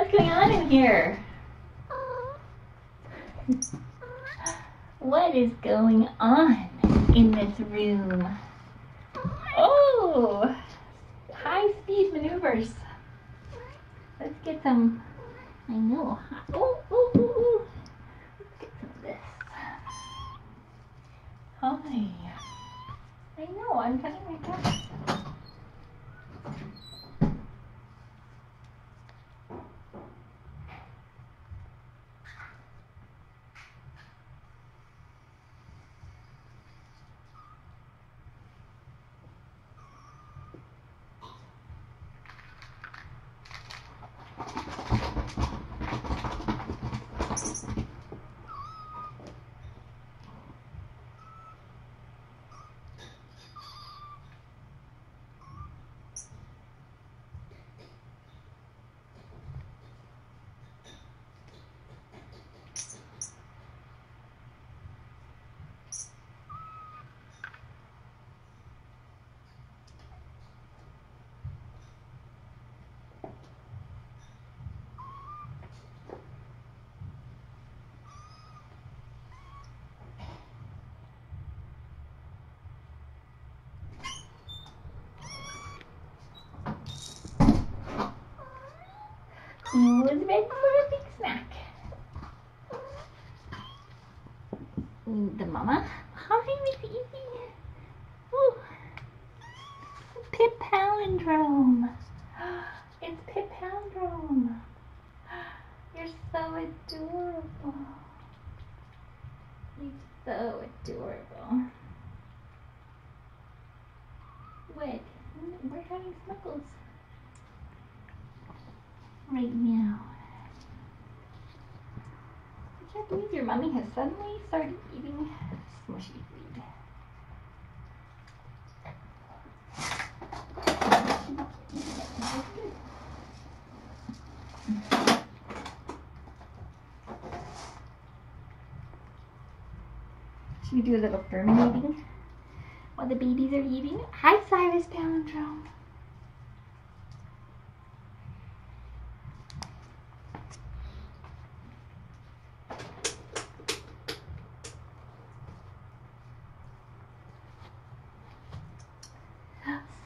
What's going on in here? What is going on in this room? Oh, high-speed maneuvers. Let's get some, I know. Oh, oh, oh, oh. Let's get some of this. Hi. I know, I'm cutting my cat. Who's ready for a big snack? The mama. Hi, Miss Evie. Ooh. Pip Palindrome. It's Pip Palindrome. You're so adorable. You're so adorable. What? We're having snuggles right now. I can't believe your mommy has suddenly started eating smushy food. Should we do a little fermenting while the babies are eating? Hi, Cyrus Palindrome.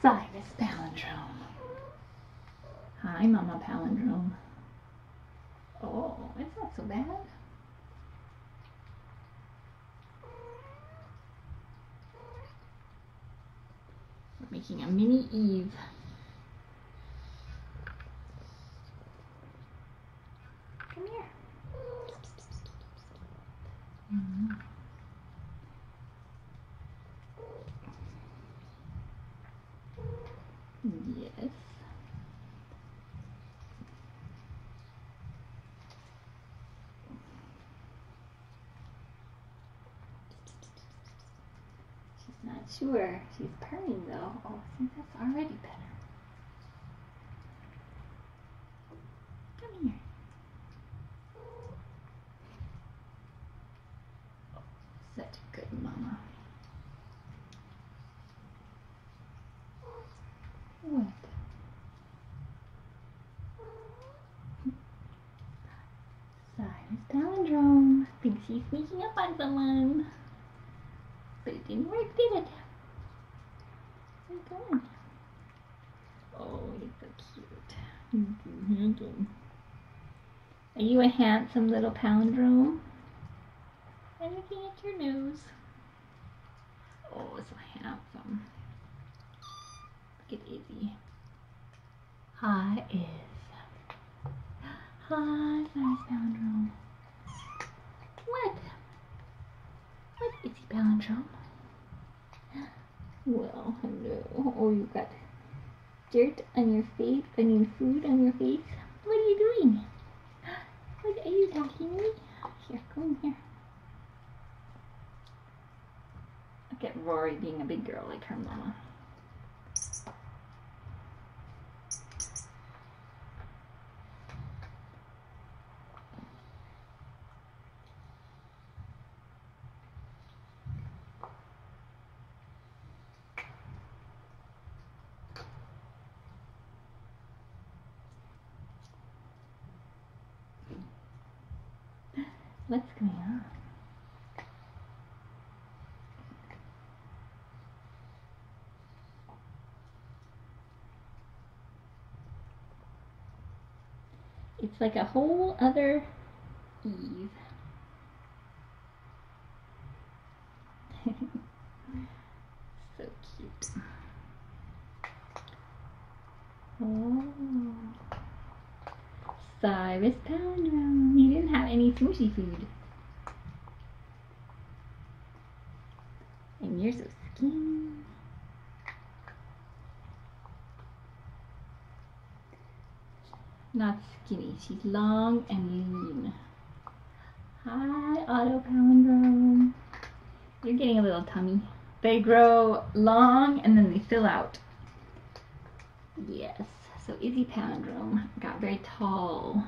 Cyrus Palindrome. Hi, Mama Palindrome. Oh, it's not so bad. We're making a mini Eve. Come here. Yes. She's not sure. She's purring though. Oh, I think that's already better. Come here. Oh, such a good mama. What? Cyrus Palindrome thinks he's sneaking up on someone. But it didn't work, did it? Where are you going? Oh, he's so cute. Are you a handsome little palindrome? I'm looking at your nose. Oh, so handsome. Look at Izzy. Hi, Iz. Hi, Cyrus Palindrome. What? What, Izzy Palindrome? Well, hello. Oh, you got dirt on your face, and your food on your face. What are you doing? What are you attacking me? Here, come here. Look at Rory being a big girl like her mama. What's going on? It's like a whole other Eve. So cute. Oh. Cyrus Palindrome. You didn't have any smooshy food. And you're so skinny. Not skinny, she's long and lean. Hi, Auto Palindrome. You're getting a little tummy. They grow long and then they fill out. Yes, so Izzy Palindrome got very tall.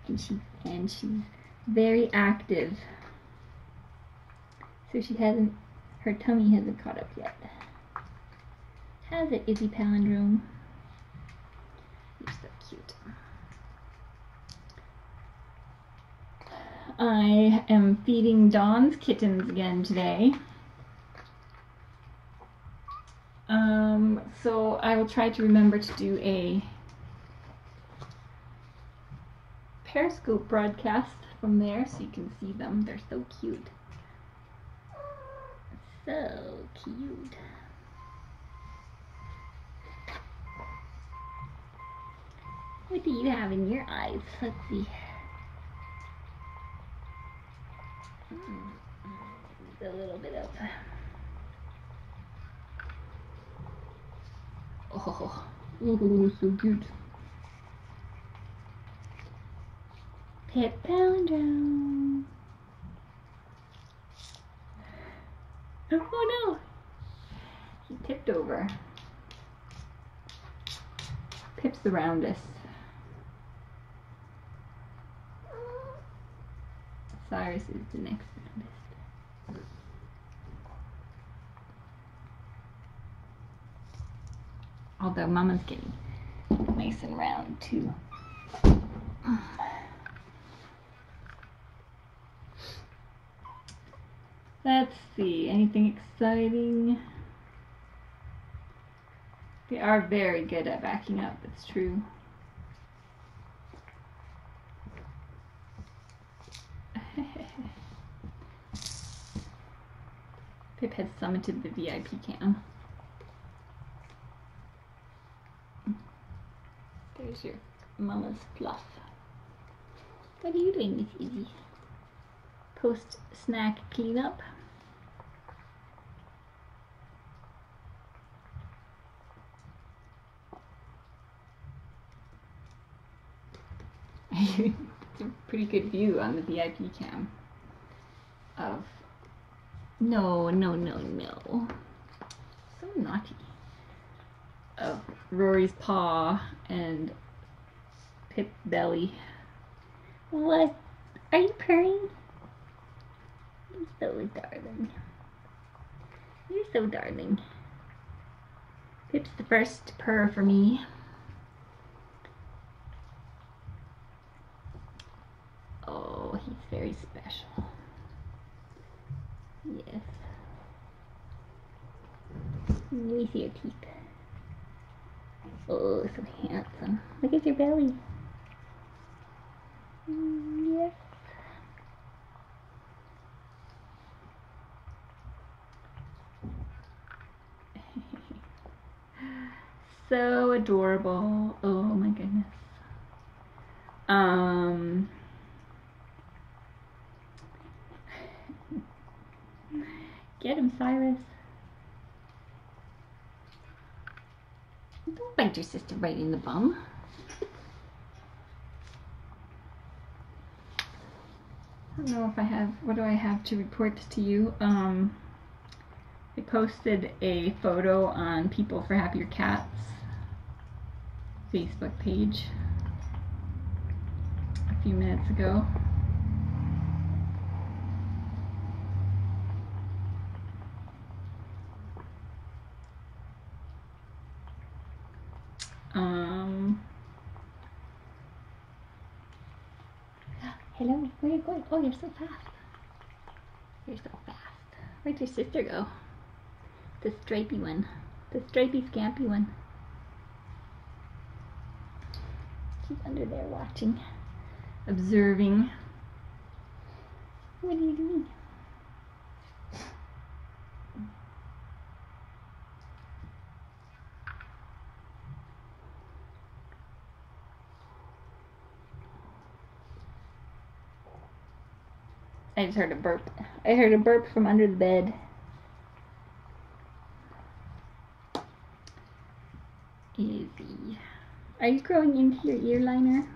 And she's very active. So her tummy hasn't caught up yet. Has it, Izzy Palindrome? You're so cute. I am feeding Dawn's kittens again today. So I will try to remember to do a Periscope broadcast from there so you can see them. They're so cute. So cute. What do you have in your eyes? Let's see. A little bit of... Oh, ooh, so cute. Pip Palindrome. Oh no! He tipped over. Pip's the roundest. Cyrus is the next roundest. Although Mama's getting nice and round too. Let's see, anything exciting? They are very good at backing up, it's true. Pip has summited the VIP cam. There's your Mama's fluff. What are you doing, Miss Izzy? Post-snack cleanup. It's a pretty good view on the VIP cam of no. So naughty. Of Rory's paw and Pip's belly. What? Are you purring? You're so darling. You're so darling. Pip's the first purr for me. Oh, he's very special. Yes. Let me see your teeth. Oh, so handsome. Look at your belly. Yes. So adorable. Oh my goodness. Get him, Cyrus. Don't bite your sister right in the bum. I don't know if I have, what do I have to report to you? I posted a photo on People for Happier Cats Facebook page a few minutes ago. Hello, where are you going? Oh, you're so fast. You're so fast. Where'd your sister go? The stripy one. The stripy scampy one. She's under there watching. Observing. What are you doing? I just heard a burp. I heard a burp from under the bed. Izzy. Are you growing into your ear liner?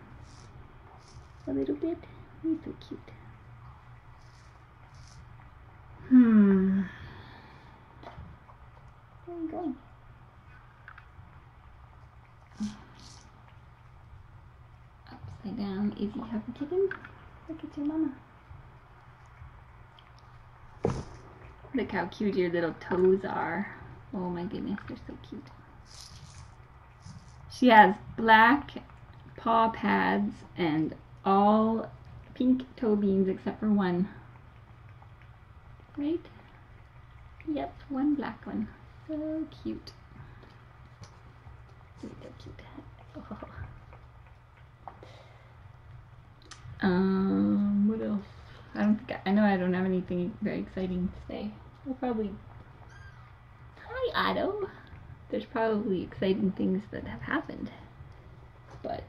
A little bit? You're so cute. Where are you going? Upside down. Izzy, have a kitten? Look at your mama. Look how cute your little toes are. Oh my goodness, they're so cute. She has black paw pads and all pink toe beans except for one. Right? Yep, one black one. So cute. So cute. Oh. What else? I know I don't have anything very exciting to say. I'll probably... Hi, Otto. There's probably exciting things that have happened, but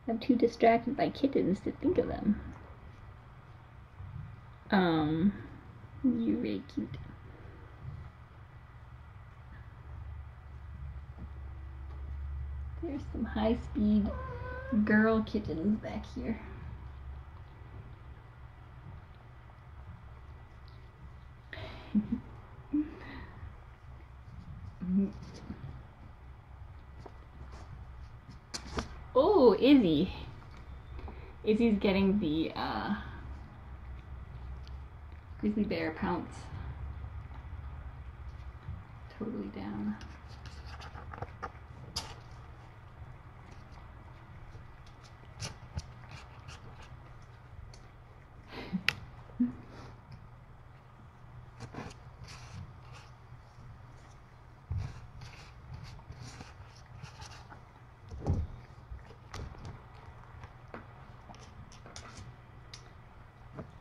I'm too distracted by kittens to think of them. You're very cute. There's some high-speed girl kittens back here. Oh, Izzy. Izzy's getting the grizzly bear pounce. Totally down.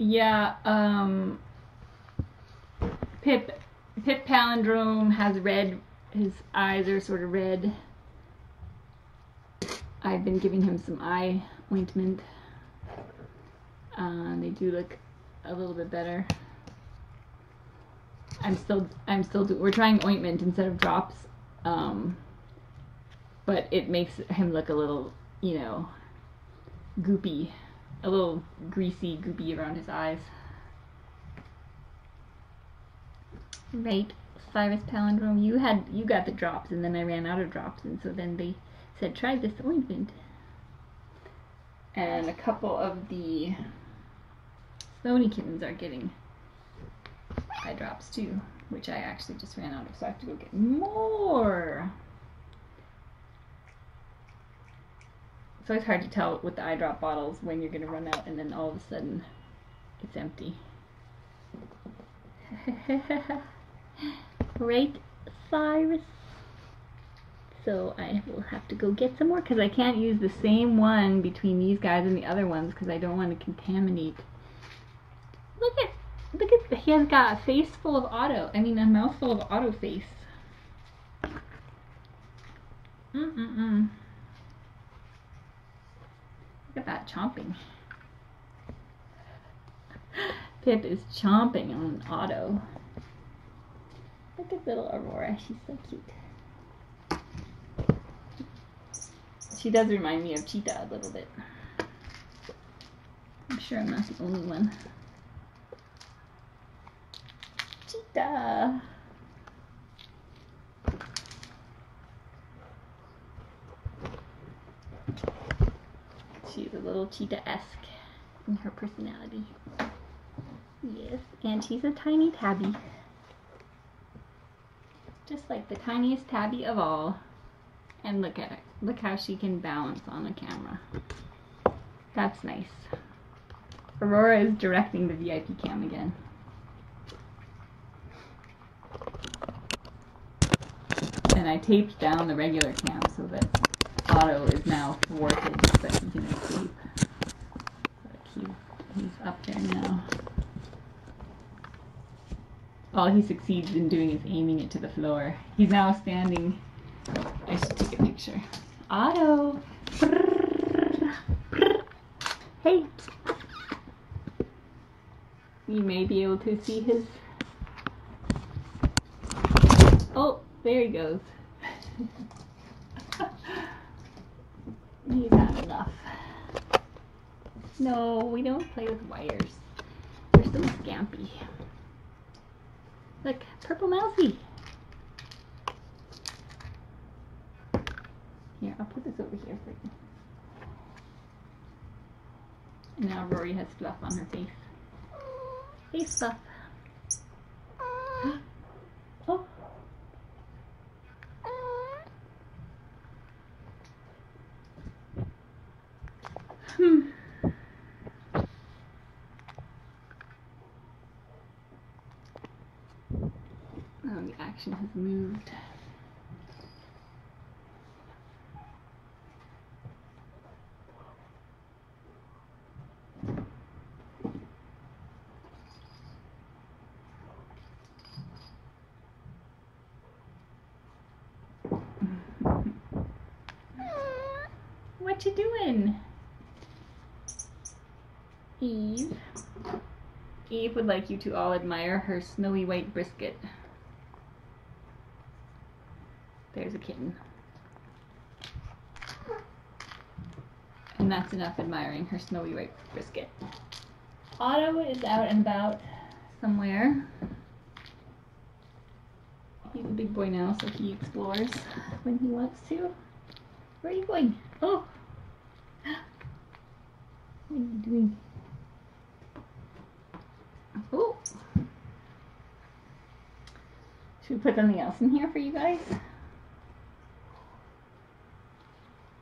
Yeah, Pip Palindrome has red, his eyes are sort of red. I've been giving him some eye ointment. They do look a little bit better. We're trying ointment instead of drops, but it makes him look a little, you know, goopy. A little greasy, goopy around his eyes. Right, Cyrus Palindrome, you got the drops, and then I ran out of drops, and so then they said try this ointment. And a couple of the Stony kittens are getting eye drops too, which I actually just ran out of, so I have to go get more. It's always hard to tell with the eye drop bottles when you're going to run out and then all of a sudden it's empty. Right, Cyrus? So I will have to go get some more because I can't use the same one between these guys and the other ones because I don't want to contaminate. Look at, he has got a face full of Otto. I mean, a mouth full of Otto face. Look at that chomping. Pip is chomping on Otto. Look at little Aurora, she's so cute. She does remind me of Cheetah a little bit. I'm sure I'm not the only one. Cheetah! She's a little cheetah-esque in her personality. Yes, and she's a tiny tabby. Just like the tiniest tabby of all. And look at her. Look how she can balance on the camera. That's nice. Aurora is directing the VIP cam again. And I taped down the regular cam so that Otto is now thwarted so that he can escape. He's up there now. All he succeeds in doing is aiming it to the floor. He's now standing. I should take a picture. Otto! Hey! You may be able to see his... Oh, there he goes. He's had enough. No, we don't play with wires. They're so scampy. Look, purple mousey. Here, I'll put this over here for you. And now Rory has fluff on her face. Face fluff. Oh. Oh, the action has moved. What you doing? Eve. Eve would like you to all admire her snowy white brisket. There's a kitten. And that's enough admiring her snowy white brisket. Otto is out and about somewhere. He's a big boy now, so he explores when he wants to. Where are you going? Oh! What are you doing? Oh! Should we put something else in here for you guys?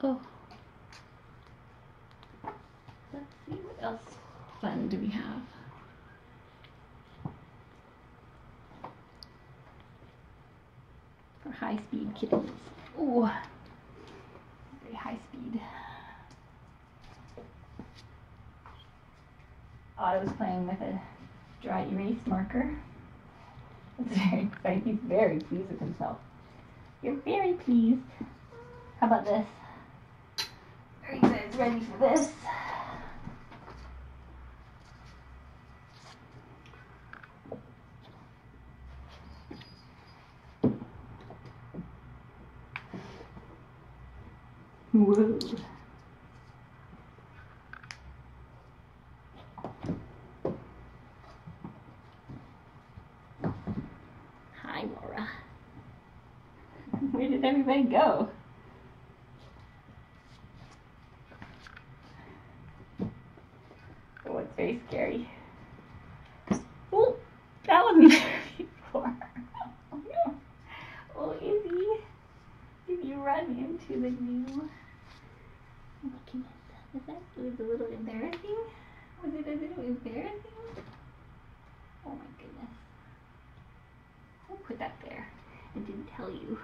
Oh. Let's see, what else fun do we have? For high-speed kittens. Ooh. Very high speed. Otto's playing with a dry erase marker. That's very exciting. He's very pleased with himself. You're very pleased. How about this? Are you guys ready for this? Whoa. Hi, Laura. Where did everybody go? Oh, it's very scary. Oh, that wasn't there before. Oh, no. Oh, Izzy, did you run into the new... Oh my goodness, was a little embarrassing? Was it a little embarrassing? Oh my goodness. I'll put that there. I didn't tell you.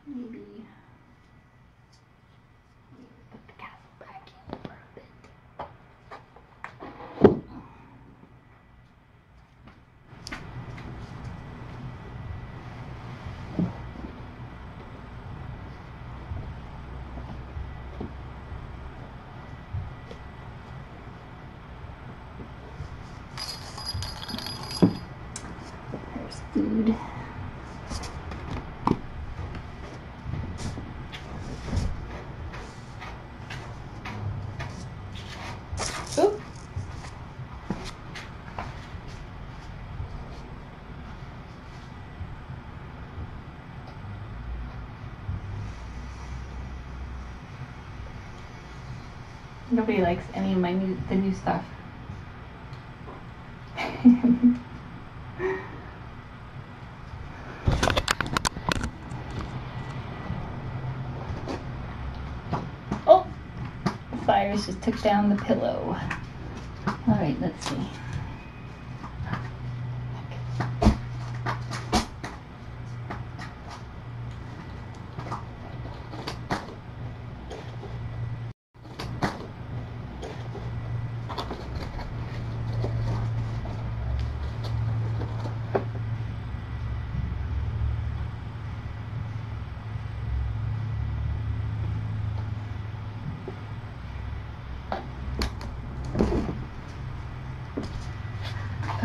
Maybe put the castle back in for a bit. food. Oop. Nobody likes any of the new stuff. Oh, Cyrus just took down the pillow. All right, let's see.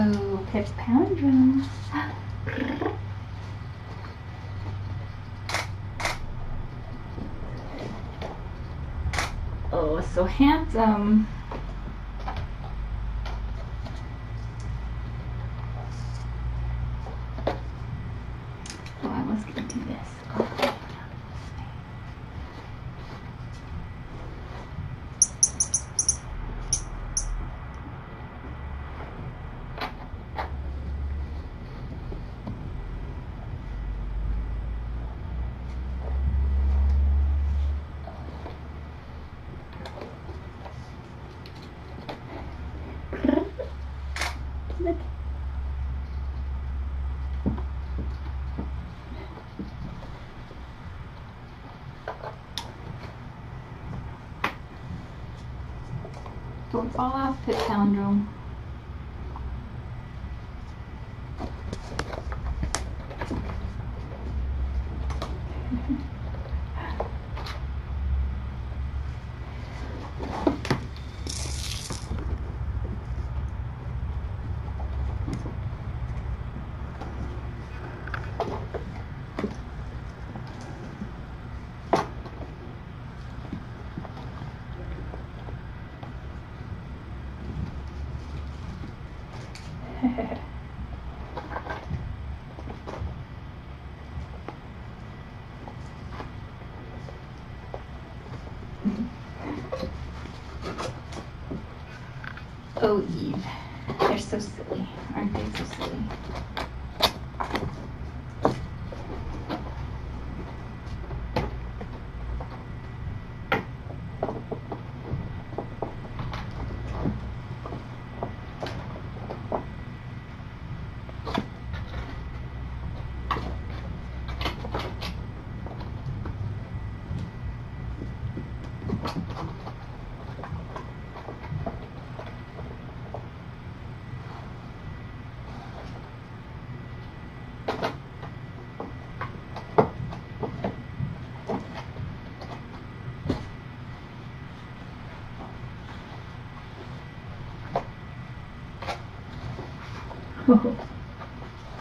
Oh, Pip's palindrome. Oh, so handsome. Oh, I was gonna do this. Oh. Look. Don't fall off, Pip palindrome. Oh, Eve. They're so silly. Aren't they so silly?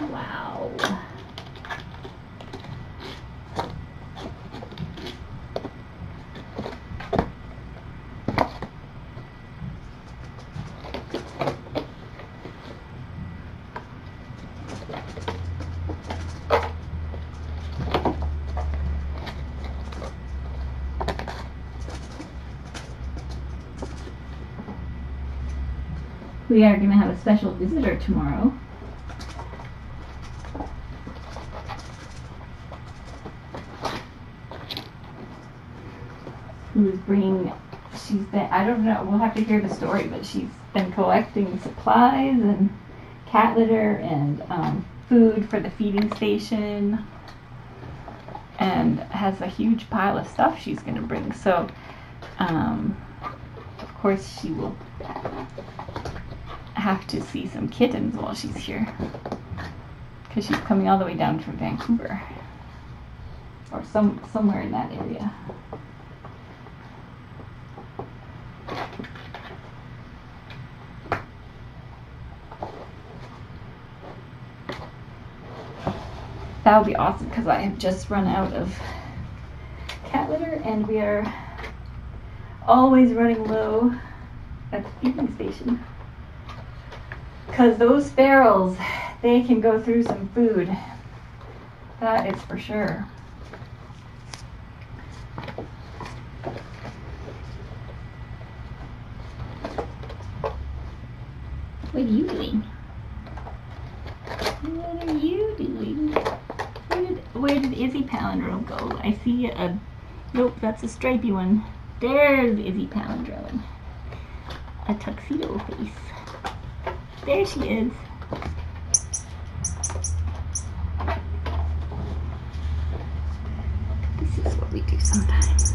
Wow. We are going to have a special visitor tomorrow. Who's bringing, she's been, I don't know, we'll have to hear the story, but she's been collecting supplies and cat litter and food for the feeding station, and has a huge pile of stuff she's going to bring. So, of course, she will have to see some kittens while she's here, because she's coming all the way down from Vancouver, or somewhere in that area. that would be awesome because I have just run out of cat litter and we are always running low at the feeding station. Because those ferals, they can go through some food. That is for sure. What are you doing? What are you doing? Where did Izzy Palindrome go? I see a... Nope, that's a stripy one. There's Izzy Palindrome. A tuxedo face. There she is. This is what we do sometimes.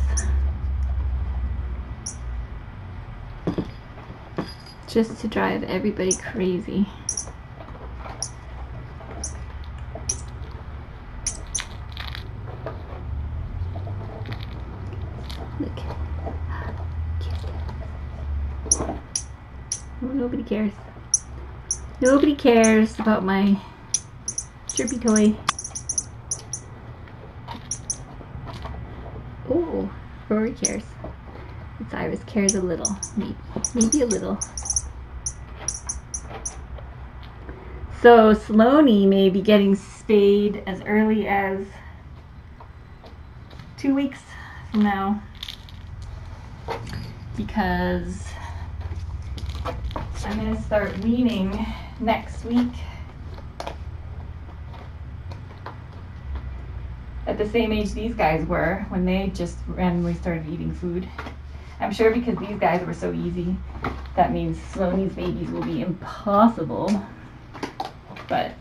Just to drive everybody crazy. Look. Oh, nobody cares. Nobody cares about my chirpy toy. Oh, Rory cares. Cyrus cares a little. Maybe a little. So Sloane may be getting spayed as early as 2 weeks from now because I'm going to start weaning next week at the same age these guys were when they just randomly started eating food. I'm sure because these guys were so easy, that means Sloane's babies will be impossible. But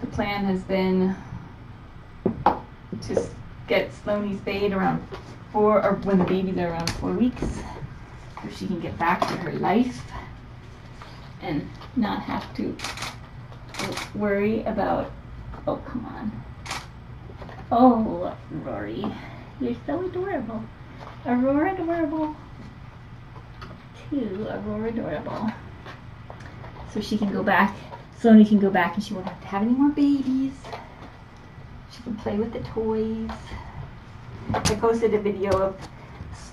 the plan has been to get Sloane spayed around 4, or when the babies are around 4 weeks, so she can get back to her life and not have to worry about, oh come on, oh Rory, you're so adorable. Aurora adorable. Too Aurora adorable. So she can go back. Sloane can go back and she won't have to have any more babies. She can play with the toys. I posted a video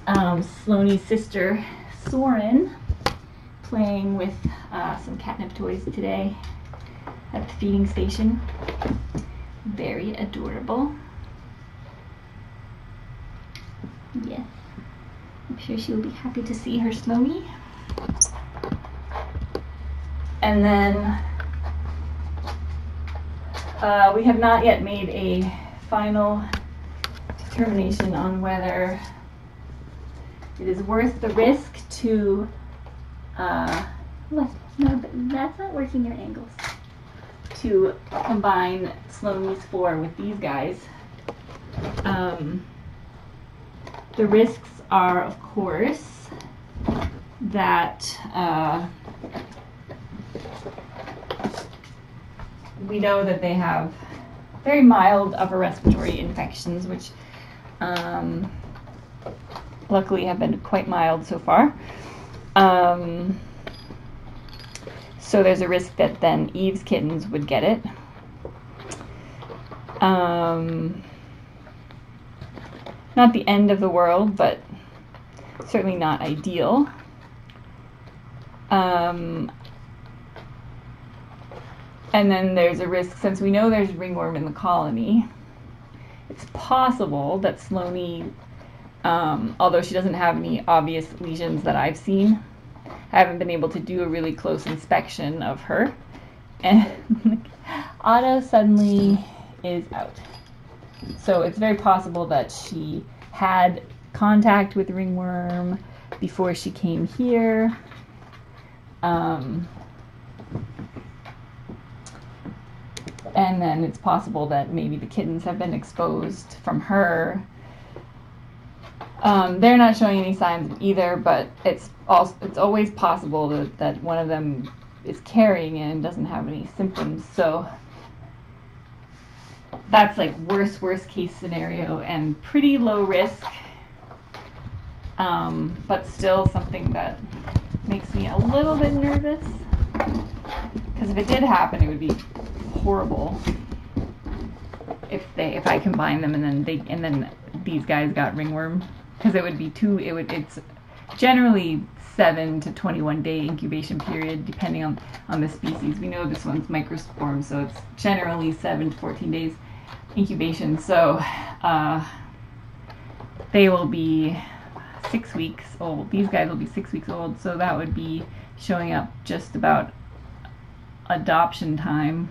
of Sloane's sister Soren playing with some catnip toys today at the feeding station. Very adorable. Yes. I'm sure she will be happy to see her Sloane. And then we have not yet made a final determination on whether it is worth the risk to what? No, that's not working at angles. To combine Sloane's 4 with these guys. The risks are, of course, that we know that they have very mild upper respiratory infections, which luckily have been quite mild so far. So there's a risk that then Eve's kittens would get it. Not the end of the world, but certainly not ideal. And then there's a risk, since we know there's ringworm in the colony, it's possible that Sloane, although she doesn't have any obvious lesions that I've seen, I haven't been able to do a really close inspection of her. And Otto suddenly is out. So it's very possible that she had contact with ringworm before she came here. And then it's possible that maybe the kittens have been exposed from her. They're not showing any signs either, but it's always possible that one of them is carrying it and doesn't have any symptoms. So that's like worst case scenario and pretty low risk. but still something that makes me a little bit nervous. Because if it did happen, it would be horrible if I combine them and then these guys got ringworm, because it's generally 7 to 21 day incubation period depending on the species. We know this one's microsporum, so it's generally 7 to 14 days incubation. So they will be 6 weeks old. These guys will be 6 weeks old, so that would be showing up just about adoption time,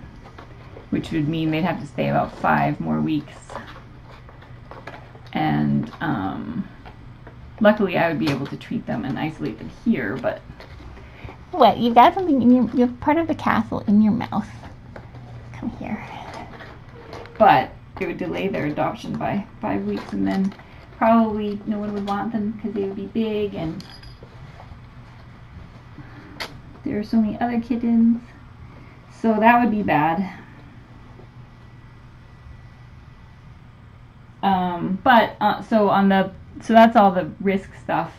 which would mean they'd have to stay about 5 more weeks. And luckily I would be able to treat them and isolate them here, but... What? You've got something you have part of the castle in your mouth. Come here. But it would delay their adoption by 5 weeks, and then probably no one would want them because they would be big, and there are so many other kittens. So that would be bad. So that's all the risk stuff.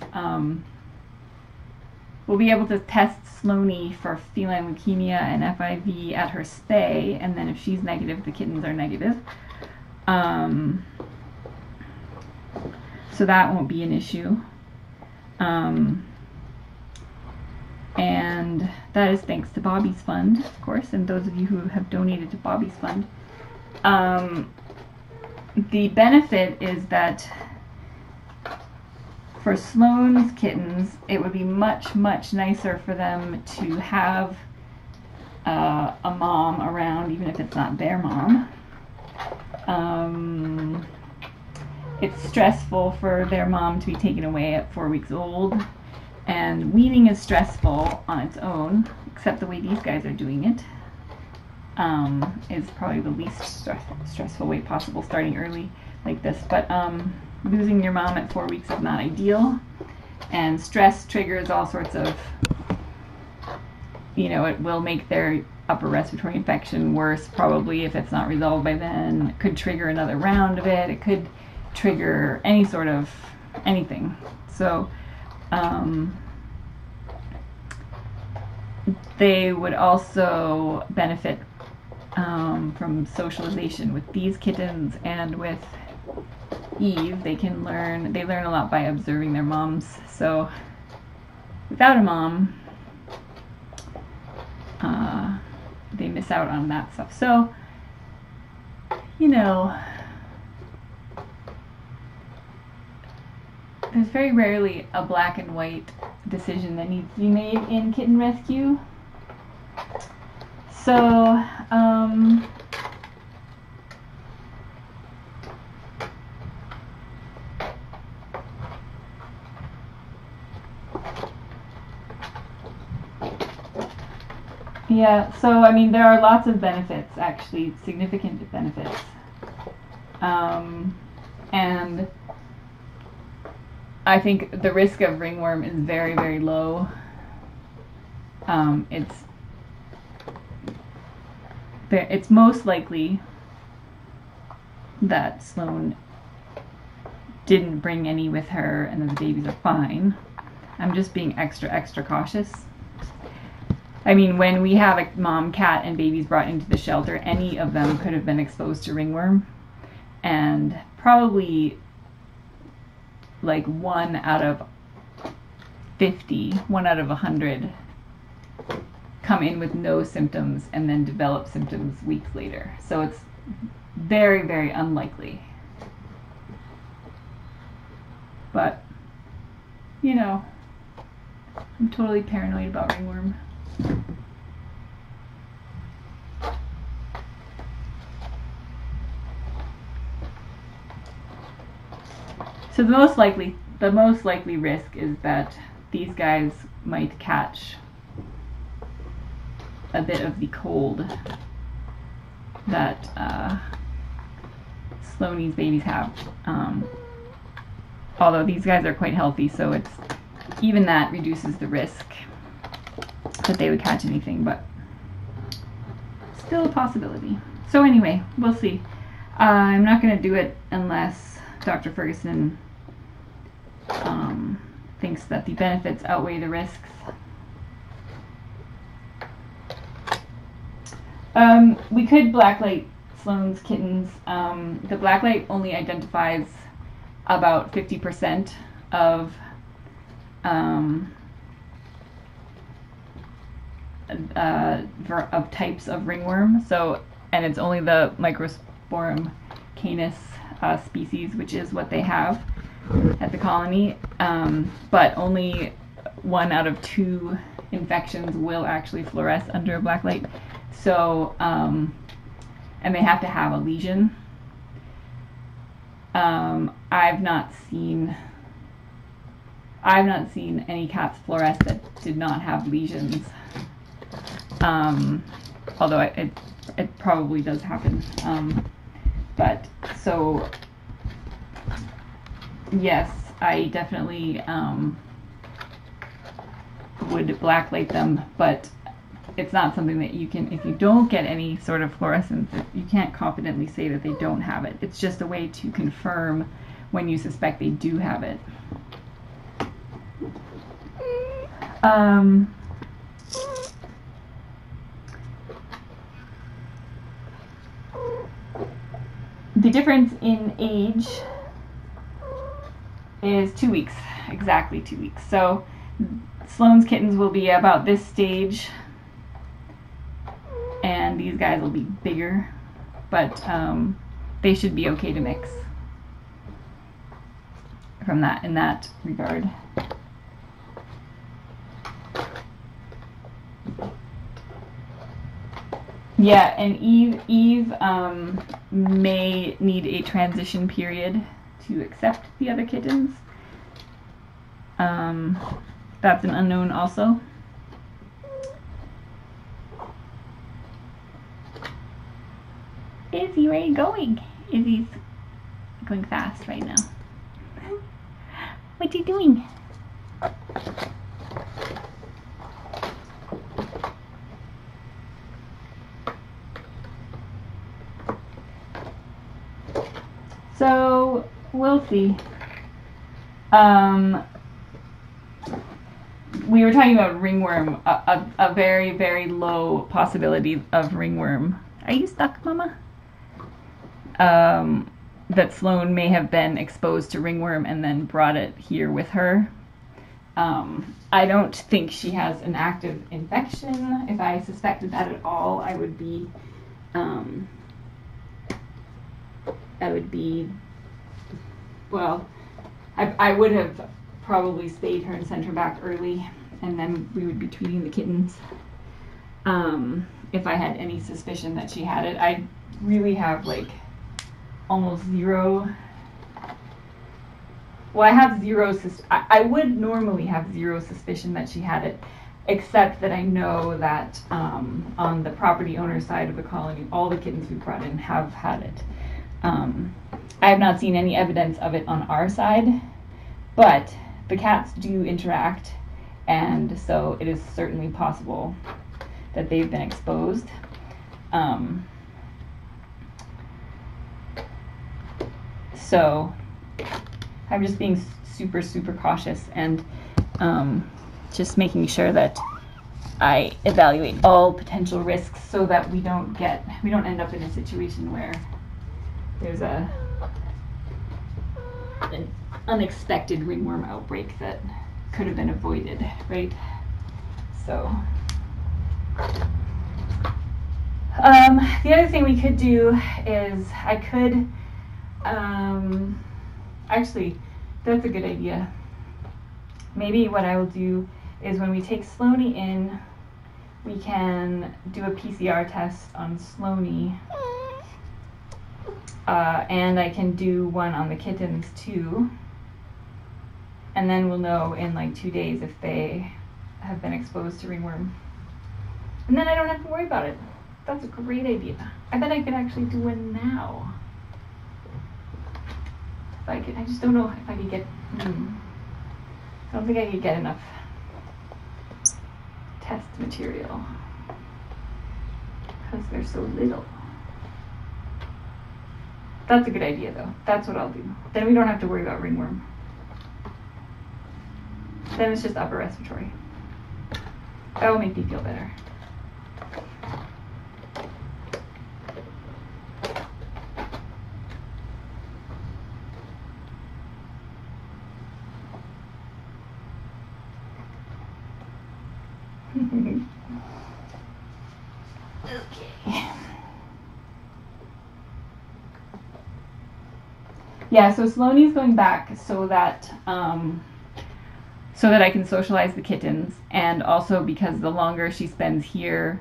We'll be able to test Sloaney for feline leukemia and FIV at her stay, and then if she's negative, the kittens are negative. So that won't be an issue. And that is thanks to Bobby's Fund, of course, and those of you who have donated to Bobby's Fund. The benefit is that for Sloan's kittens, it would be much, much nicer for them to have a mom around, even if it's not their mom. It's stressful for their mom to be taken away at 4 weeks old, and weaning is stressful on its own, except the way these guys are doing it is probably the least stressful way possible, starting early like this. But losing your mom at 4 weeks is not ideal, and stress triggers all sorts of, it will make their upper respiratory infection worse probably if it's not resolved by then. It could trigger another round of it. It could trigger any sort of anything. So they would also benefit from socialization with these kittens and with Eve. They learn a lot by observing their moms. So without a mom, they miss out on that stuff. So, there's very rarely a black and white decision that needs to be made in kitten rescue. So, yeah, so I mean, there are lots of benefits, actually, significant benefits. And I think the risk of ringworm is very, very low. It's most likely that Sloan didn't bring any with her and that the babies are fine. I'm just being extra, extra cautious. I mean, when we have a mom cat and babies brought into the shelter, any of them could have been exposed to ringworm, and probably like 1 out of 50, 1 out of 100 come in with no symptoms and then develop symptoms weeks later. So it's very, very unlikely. But, I'm totally paranoid about ringworm. So the most likely risk is that these guys might catch a bit of the cold that Sloaney's babies have. Although these guys are quite healthy, so even that reduces the risk that they would catch anything, but still a possibility. So anyway, we'll see. I'm not going to do it unless Dr. Ferguson thinks that the benefits outweigh the risks. We could blacklight Sloane's kittens. The blacklight only identifies about 50% of types of ringworm. So, and it's only the Microsporum canis species, which is what they have at the colony. But only 1 out of 2 infections will actually fluoresce under a blacklight. So, and they have to have a lesion. I've not seen any cats fluoresce that did not have lesions. Although it probably does happen. But so yes, I definitely would blacklight them, but it's not something that you can, if you don't get any sort of fluorescence, you can't confidently say that they don't have it. It's just a way to confirm when you suspect they do have it. The difference in age is 2 weeks, exactly 2 weeks. So Sloane's kittens will be about this stage, and these guys will be bigger, but they should be okay to mix from that, in that regard. Yeah, and Eve may need a transition period to accept the other kittens. That's an unknown also. Izzy, where are you going? Izzy's going fast right now. What are you doing? So we'll see. We were talking about ringworm, a very, very low possibility of ringworm. Are you stuck, Mama? That Sloane may have been exposed to ringworm and then brought it here with her. I don't think she has an active infection. If I suspected that at all, I would be well, I would have probably spayed her and sent her back early, and then we would be treating the kittens. If I had any suspicion that she had it, I really have like almost zero. Well, I have zero. I would normally have zero suspicion that she had it, except that I know that on the property owner side of the colony, all the kittens we brought in have had it. I have not seen any evidence of it on our side, but the cats do interact, and so it is certainly possible that they've been exposed. So I'm just being super, super cautious and just making sure that I evaluate all potential risks so that we don't end up in a situation where there's an unexpected ringworm outbreak that could have been avoided, right? So the other thing we could do is I could actually, that's a good idea. Maybe what I will do is when we take Sloanie in, we can do a PCR test on Sloanie, and I can do one on the kittens too, and then we'll know in like 2 days if they have been exposed to ringworm, and then I don't have to worry about it. That's a great idea. I bet I could actually do one now. If I could, I just don't know if I could get, I don't think I could get enough test material because they're so little. That's a good idea though. That's what I'll do. Then we don't have to worry about ringworm. Then it's just upper respiratory. That will make me feel better. Okay. Yeah, so Sloanie's going back so that I can socialize the kittens, and also because the longer she spends here,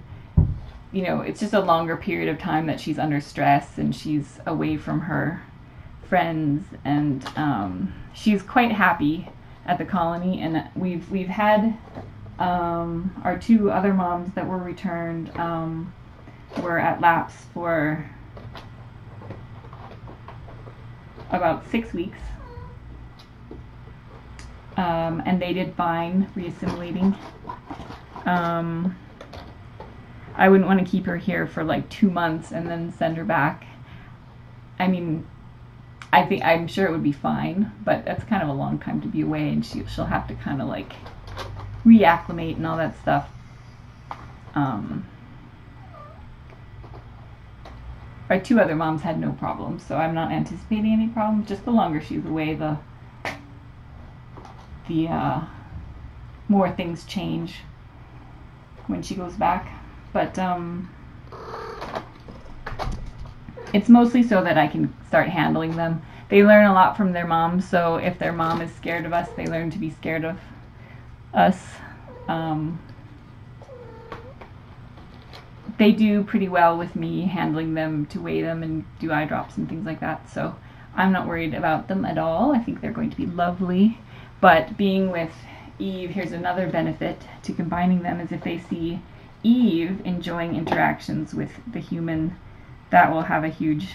you know, it's just a longer period of time that she's under stress and she's away from her friends, and she's quite happy at the colony. And we've had our two other moms that were returned were at Laps for about 6 weeks, and they did fine reassimilating. I wouldn't want to keep her here for like 2 months and then send her back. I mean, I'm sure it would be fine, but that's kind of a long time to be away, and she'll have to kind of like reacclimate and all that stuff. Our two other moms had no problems, so I'm not anticipating any problems. Just the longer she's away, the more things change when she goes back. But it's mostly so that I can start handling them. They learn a lot from their mom, so if their mom is scared of us, they learn to be scared of us. They do pretty well with me handling them to weigh them and do eye drops and things like that, so I'm not worried about them at all. I think they're going to be lovely. But being with Eve, here's another benefit to combining them, is if they see Eve enjoying interactions with the human, that will have a huge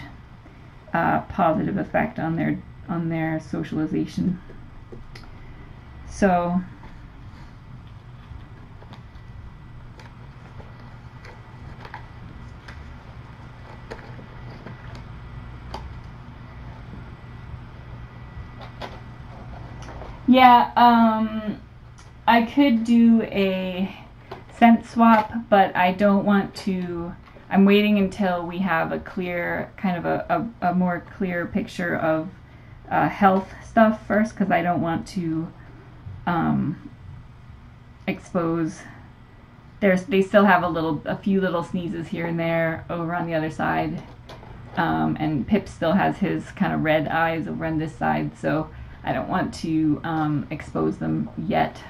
positive effect on their socialization. So yeah, I could do a scent swap, but I don't want to. I'm waiting until we have a clear, kind of a more clear picture of health stuff first, because I don't want to expose. They still have a few little sneezes here and there over on the other side, and Pip still has his kind of red eyes over on this side, so I don't want to expose them yet.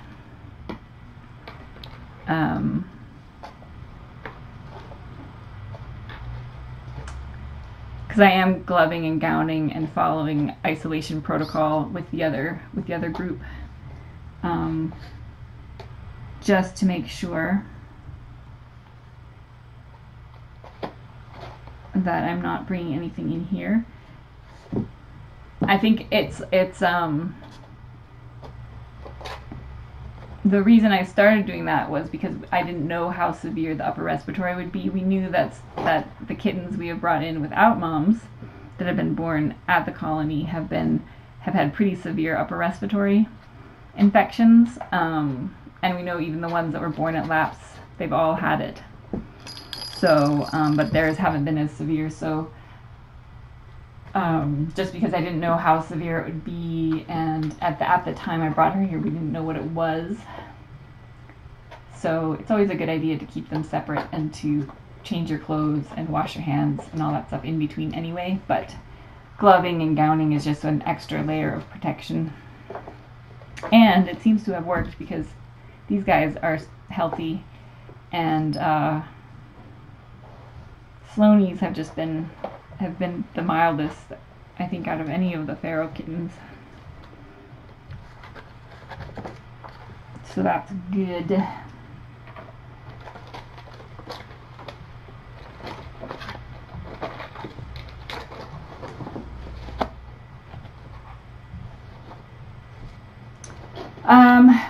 Because I am gloving and gowning and following isolation protocol with the other group, just to make sure that I'm not bringing anything in here. I think it's the reason I started doing that was because I didn't know how severe the upper respiratory would be. We knew that the kittens we have brought in without moms that have been born at the colony have had pretty severe upper respiratory infections, and we know even the ones that were born at Laps, they've all had it. So, but theirs haven't been as severe. So, just because I didn't know how severe it would be, and at the time I brought her here, we didn't know what it was. So it's always a good idea to keep them separate and to change your clothes and wash your hands and all that stuff in between anyway. But gloving and gowning is just an extra layer of protection. And it seems to have worked because these guys are healthy, and Sloanies have been the mildest, I think, out of any of the feral kittens. So that's good.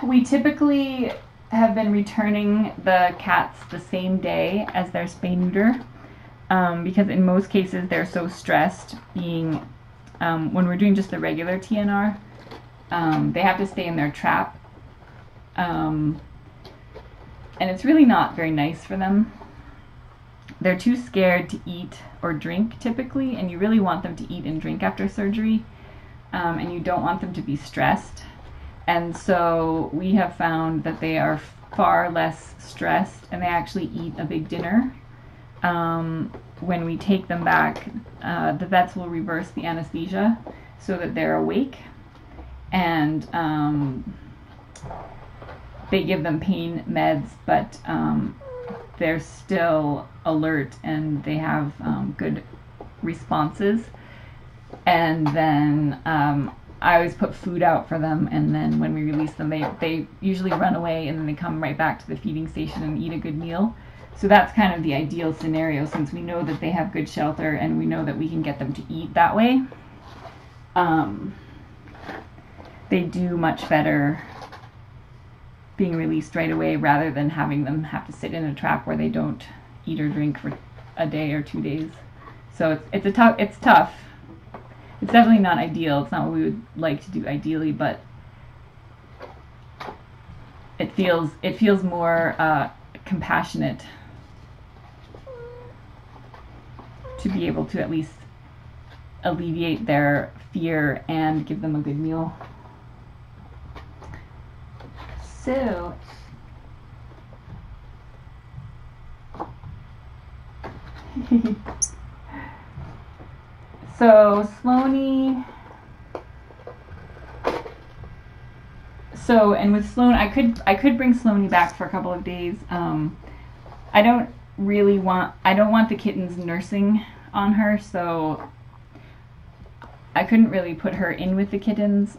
We typically have been returning the cats the same day as their spay-neuter, because in most cases they're so stressed being, when we're doing just the regular TNR, they have to stay in their trap and it's really not very nice for them. They're too scared to eat or drink typically, and you really want them to eat and drink after surgery, and you don't want them to be stressed. And so we have found that they are far less stressed, and they actually eat a big dinner. When we take them back, the vets will reverse the anesthesia so that they're awake, and they give them pain meds, but they're still alert and they have good responses. And then I always put food out for them, and then when we release them, they usually run away, and then they come right back to the feeding station and eat a good meal. So that's kind of the ideal scenario, since we know that they have good shelter and we know that we can get them to eat that way. They do much better being released right away rather than having them have to sit in a trap where they don't eat or drink for a day or 2 days. So it's tough. It's definitely not ideal. It's not what we would like to do ideally, but it feels more compassionate to be able to at least alleviate their fear and give them a good meal. So Sloanie. And with Sloan, I could bring Sloanie back for a couple of days. I don't want the kittens nursing on her, so I couldn't really put her in with the kittens.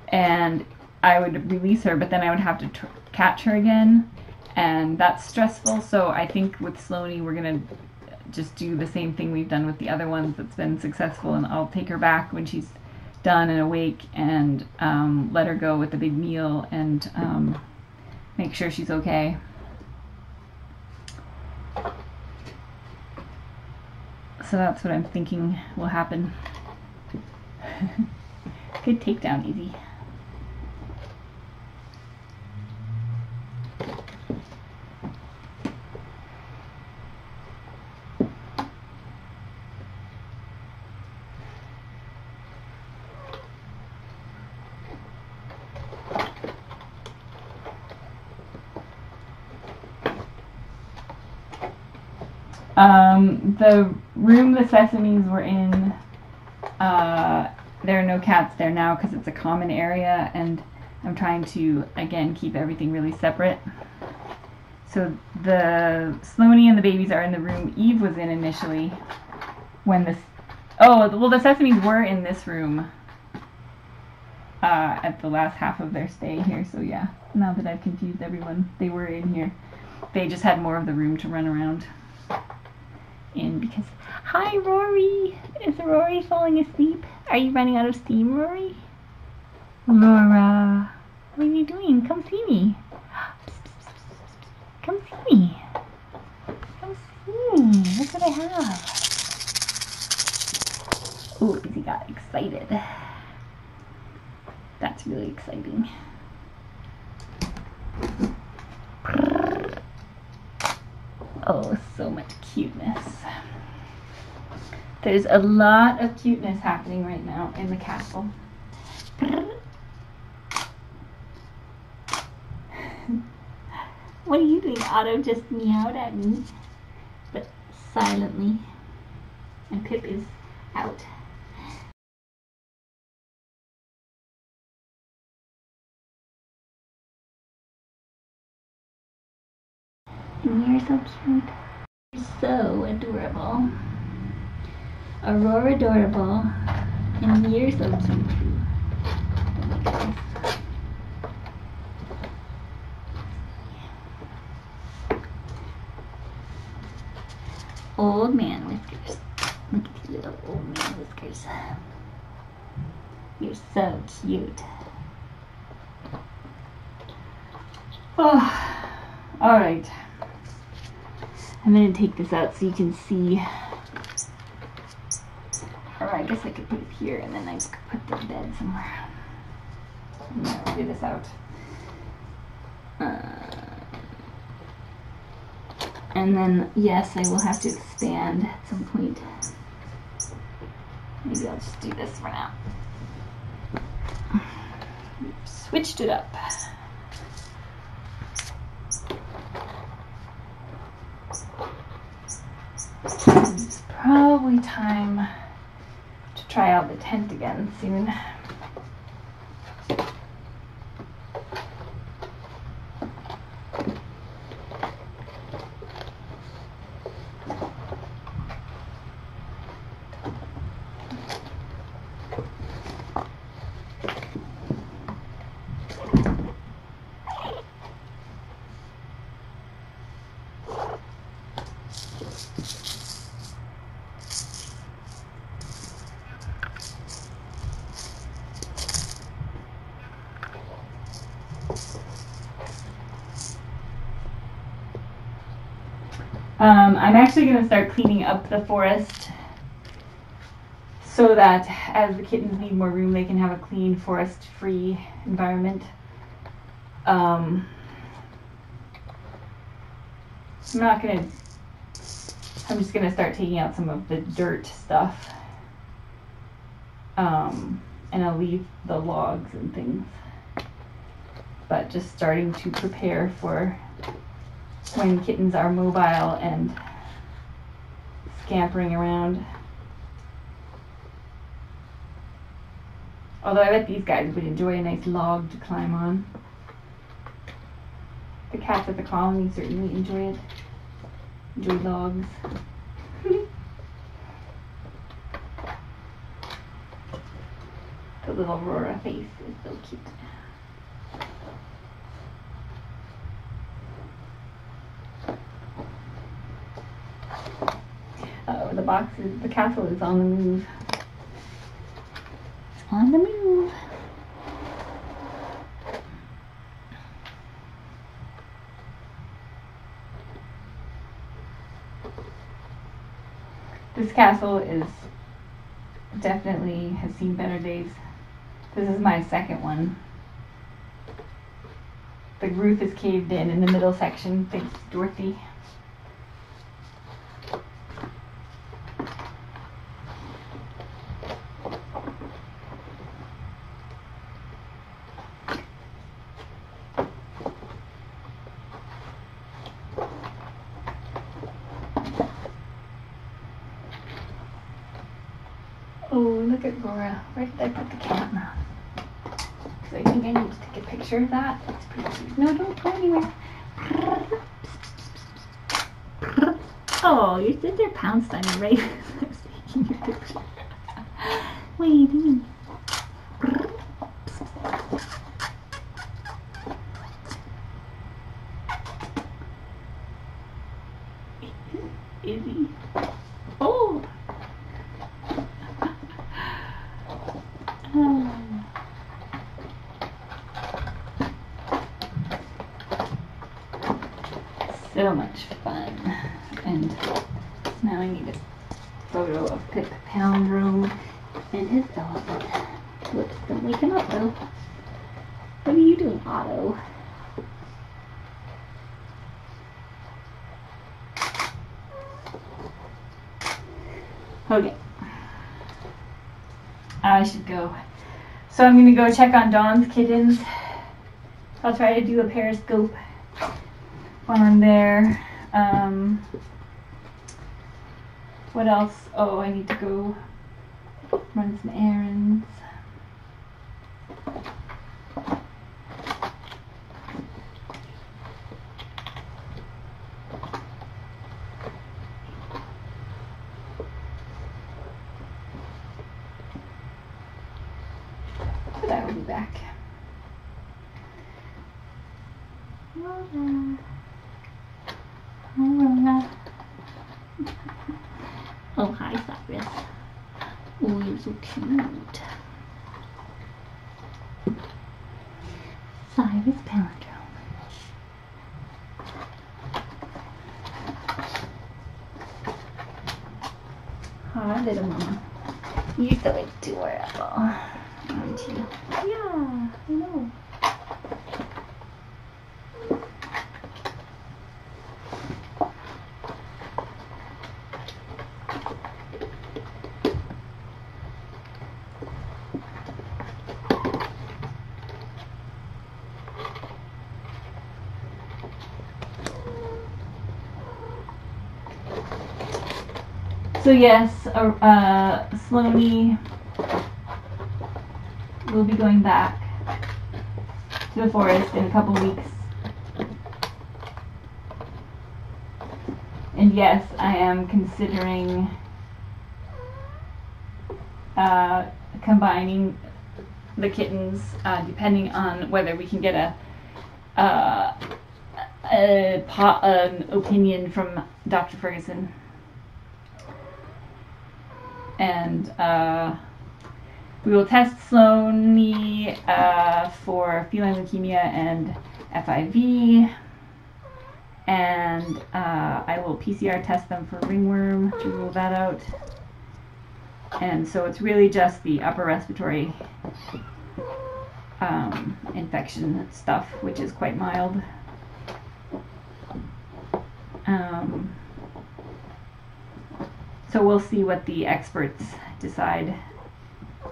And I would release her, but then I would have to catch her again, and that's stressful. So I think with Sloanie, we're gonna just do the same thing we've done with the other ones that's been successful, and I'll take her back when she's done and awake, and let her go with the big meal, and make sure she's okay. So that's what I'm thinking will happen. Good takedown, Easy. The room the Sesames were in, there are no cats there now because it's a common area, and I'm trying to, again, keep everything really separate. So the Sloanie and the babies are in the room Eve was in initially when the Sesames were in this room at the last half of their stay here, so yeah, now that I've confused everyone, they were in here. They just had more of the room to run around in because... Hi, Rory! Is Rory falling asleep? Are you running out of steam, Rory? Laura, what are you doing? Come see me. Come see me. Come see me. Look what I have. Oh, Izzy got excited. That's really exciting. Oh, so much cuteness. There's a lot of cuteness happening right now in the castle. What are you doing? Otto just meowed at me, but silently. And Pip is out. And you're so cute. You're so adorable. Aurora adorable. And you're so cute too. Oh my goodness. Old man whiskers. Look at your little old man whiskers. You're so cute. Oh, alright. I'm going to take this out so you can see. Or I guess I could put it here and then I could put the bed somewhere. I'll figure this out. And then, yes, I will have to expand at some point. Maybe I'll just do this for now. Switched it up. It's probably time to try out the tent again soon. I'm actually going to start cleaning up the forest so that as the kittens need more room, they can have a clean, forest-free environment. I'm just going to start taking out some of the dirt stuff. And I'll leave the logs and things. But just starting to prepare for when kittens are mobile and scampering around. Although I bet these guys would enjoy a nice log to climb on. The cats at the colony certainly enjoy it. Enjoy logs. The little Aurora face is so cute. Oh, the castle is on the move. It's on the move. This castle is definitely has seen better days. This is my second one. The roof is caved in the middle section, thanks to Dorothy. Oh, look at Laura. Where did I put the camera? Because I think I need to take a picture of that. That's pretty cute. No, don't go anywhere. Oh, your sister pounced on you right as I was taking your picture. What are you doing? Izzy. Oh! So much fun. And now I need a photo of Pip Palindrome and his elephant. Whoops, don't wake him up though. What are you doing, Otto? Okay. I should go. So I'm gonna go check on Dawn's kittens. I'll try to do a periscope while I'm there. What else? Oh, I need to go run some errands. But I will be back. Oh, hi, Cyrus. Oh, you're so cute. Cyrus Palindrome. Hi, little mama. You're so adorable. aren't you? Yeah, I know. So yes, Sloanie will be going back to the forest in a couple weeks. And yes, I am considering combining the kittens, depending on whether we can get an opinion from Dr. Ferguson. And we will test Sloanie for feline leukemia and FIV, and I will PCR test them for ringworm to rule that out. And so it's really just the upper respiratory infection stuff, which is quite mild. So we'll see what the experts decide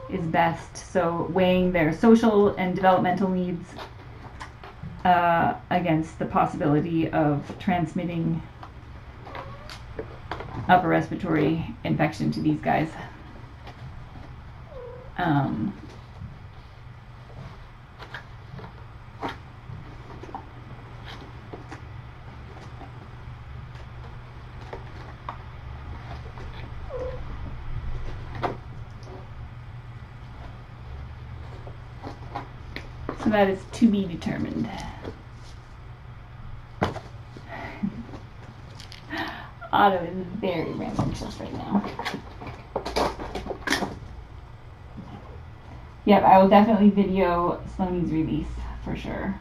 is best. So weighing their social and developmental needs against the possibility of transmitting upper respiratory infection to these guys. So that is to be determined. Otto is very rambunctious right now. Yep, I will definitely video Sloanie's release for sure.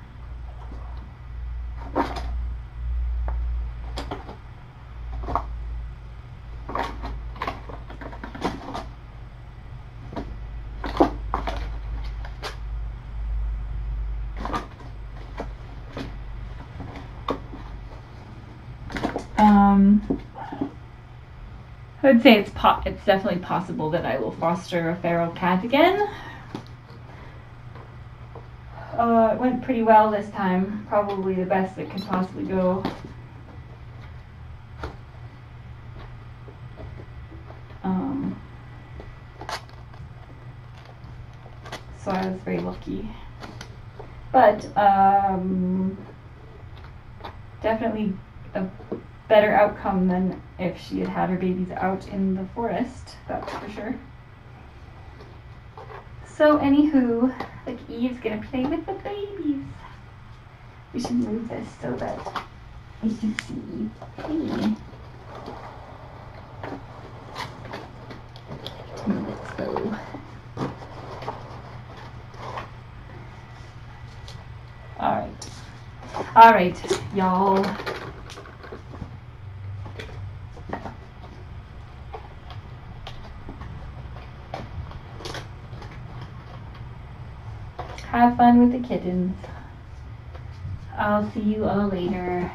I would say it's definitely possible that I will foster a feral cat again. It went pretty well this time, probably the best it could possibly go. So I was very lucky. But definitely a better outcome than if she had had her babies out in the forest, that's for sure. So anywho, like Eve's gonna play with the babies. We should move this so that we can see Eve. Hey. Let's go. Alright, y'all. Have fun with the kittens. I'll see you all later.